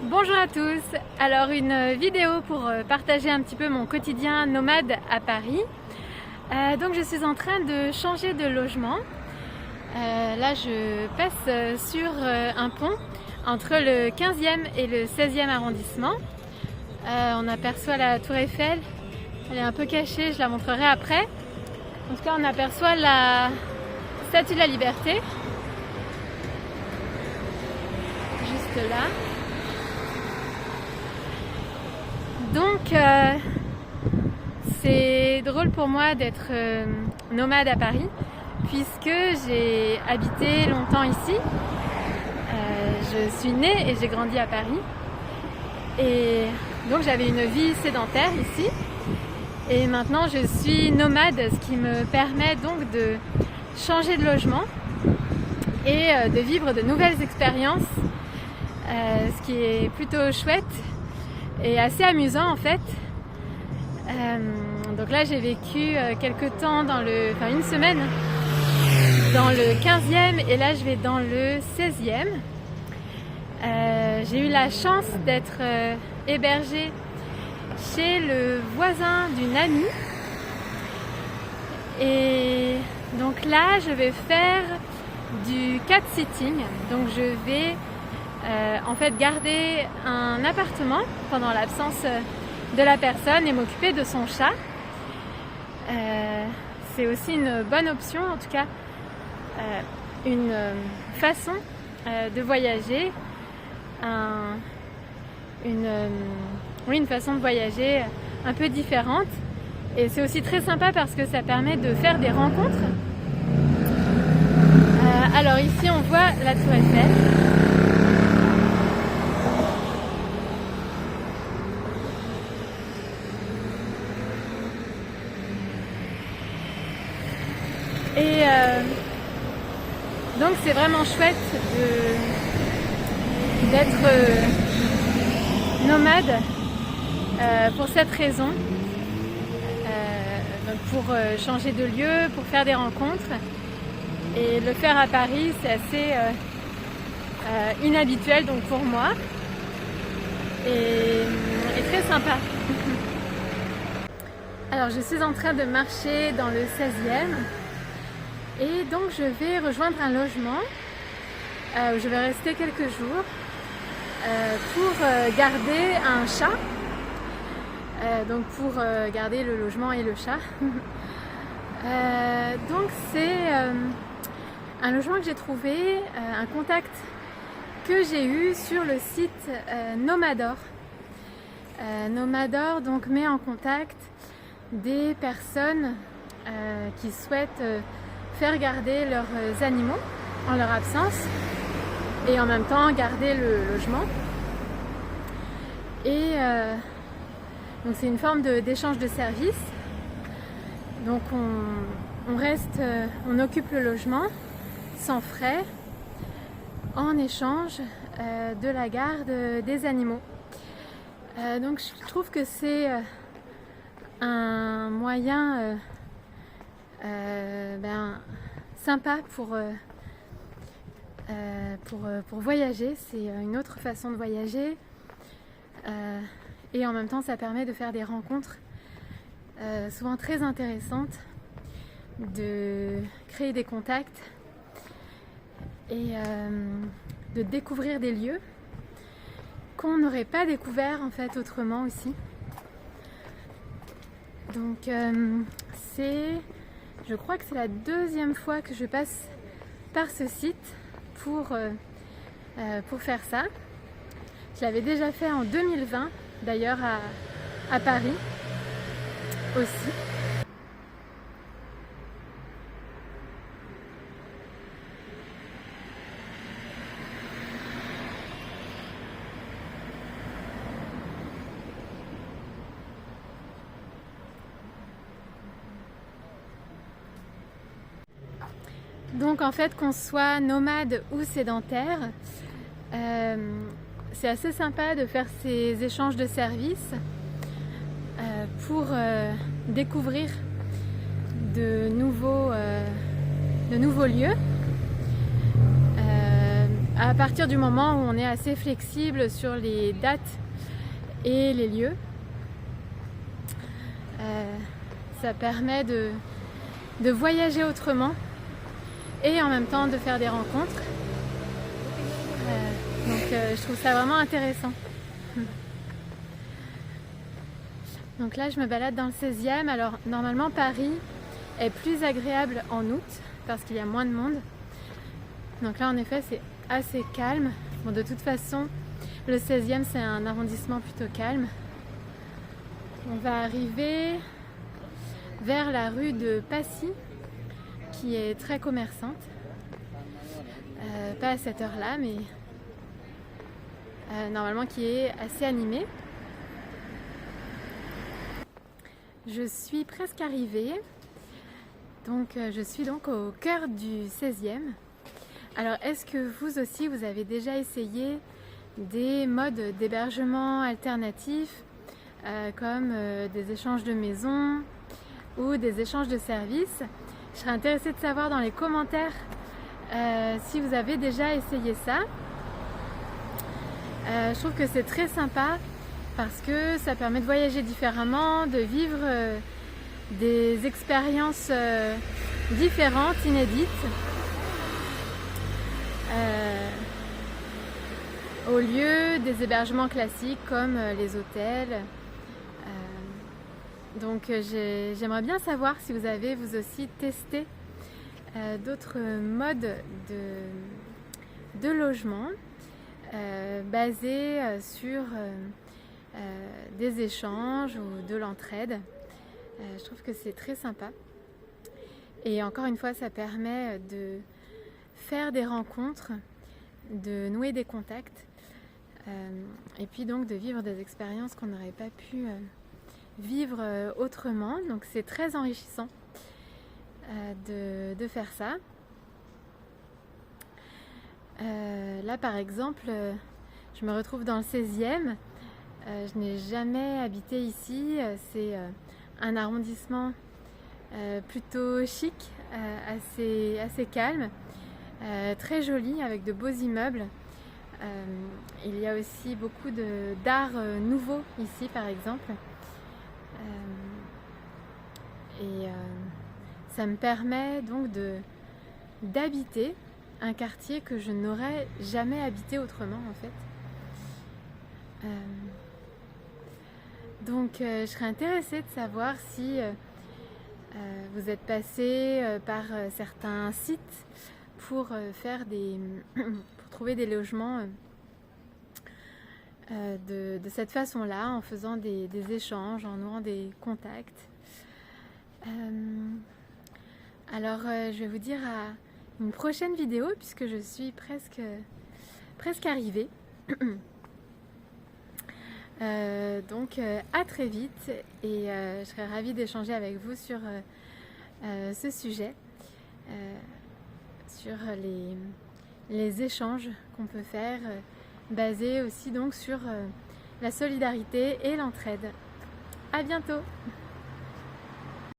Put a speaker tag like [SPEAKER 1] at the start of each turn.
[SPEAKER 1] Bonjour à tous, alors une vidéo pour partager un petit peu mon quotidien nomade à Paris. Donc je suis en train de changer de logement. Là je passe sur un pont entre le 15e et le 16e arrondissement. On aperçoit la tour Eiffel, elle est un peu cachée, je la montrerai après. En tout cas on aperçoit la Statue de la Liberté, juste là. Donc c'est drôle pour moi d'être nomade à Paris puisque j'ai habité longtemps ici. Je suis née et j'ai grandi à Paris et donc j'avais une vie sédentaire ici et maintenant je suis nomade, ce qui me permet donc de changer de logement et de vivre de nouvelles expériences, ce qui est plutôt chouette et assez amusant en fait. Donc là j'ai vécu quelques temps une semaine dans le 15e et là je vais dans le 16e. J'ai eu la chance d'être hébergée chez le voisin d'une amie et donc là je vais faire du cat-sitting. Donc je vais en fait garder un appartement pendant l'absence de la personne et m'occuper de son chat. C'est aussi une bonne option, en tout cas une façon de voyager, une façon de voyager un peu différente, et c'est aussi très sympa parce que ça permet de faire des rencontres. Alors ici on voit la tour Eiffel. Et donc c'est vraiment chouette d'être nomade pour cette raison, donc pour changer de lieu, pour faire des rencontres. Et le faire à Paris c'est assez inhabituel donc pour moi et très sympa. Alors je suis en train de marcher dans le 16e. Et donc je vais rejoindre un logement où je vais rester quelques jours pour garder un chat, donc pour garder le logement et le chat. Donc c'est un logement que j'ai trouvé, un contact que j'ai eu sur le site Nomador. Nomador donc met en contact des personnes qui souhaitent faire garder leurs animaux en leur absence et en même temps garder le logement. Et donc c'est une forme d'échange de services. Donc on occupe le logement sans frais en échange de la garde des animaux. Donc je trouve que c'est un moyen sympa pour voyager. C'est une autre façon de voyager et en même temps ça permet de faire des rencontres souvent très intéressantes, de créer des contacts et de découvrir des lieux qu'on n'aurait pas découvert en fait autrement aussi. Donc je crois que c'est la deuxième fois que je passe par ce site pour faire ça. Je l'avais déjà fait en 2020 d'ailleurs à Paris aussi. Donc en fait, qu'on soit nomade ou sédentaire, c'est assez sympa de faire ces échanges de services pour découvrir de nouveaux lieux. à partir du moment où on est assez flexible sur les dates et les lieux, ça permet de voyager autrement et en même temps de faire des rencontres. Donc je trouve ça vraiment intéressant. Donc là je me balade dans le 16e. Alors normalement Paris est plus agréable en août parce qu'il y a moins de monde. Donc là en effet c'est assez calme. Bon, de toute façon le 16e c'est un arrondissement plutôt calme. On va arriver vers la rue de Passy qui est très commerçante. Pas à cette heure-là, mais normalement qui est assez animée. Je suis presque arrivée. Donc je suis donc au cœur du 16e. Alors est-ce que vous aussi vous avez déjà essayé des modes d'hébergement alternatifs comme des échanges de maisons ou des échanges de services? Je serais intéressée de savoir dans les commentaires si vous avez déjà essayé ça. Je trouve que c'est très sympa parce que ça permet de voyager différemment, de vivre des expériences différentes, inédites, au lieu des hébergements classiques comme les hôtels. Donc j'aimerais bien savoir si vous avez vous aussi testé d'autres modes de logement basés sur des échanges ou de l'entraide. Je trouve que c'est très sympa. Et encore une fois, ça permet de faire des rencontres, de nouer des contacts et puis donc de vivre des expériences qu'on n'aurait pas pu vivre autrement. Donc c'est très enrichissant de faire ça. Là par exemple, je me retrouve dans le 16e. Je n'ai jamais habité ici. C'est un arrondissement plutôt chic, assez calme, très joli avec de beaux immeubles. Il y a aussi beaucoup d'art nouveau ici par exemple. Ça me permet donc d'habiter un quartier que je n'aurais jamais habité autrement en fait. Donc je serais intéressée de savoir si vous êtes passé par certains sites pour pour trouver des logements de cette façon-là, en faisant des échanges, en nouant des contacts. Alors je vais vous dire à une prochaine vidéo puisque je suis presque arrivée. Donc à très vite et je serais ravie d'échanger avec vous sur ce sujet, sur les échanges qu'on peut faire, basés aussi donc sur la solidarité et l'entraide. À bientôt!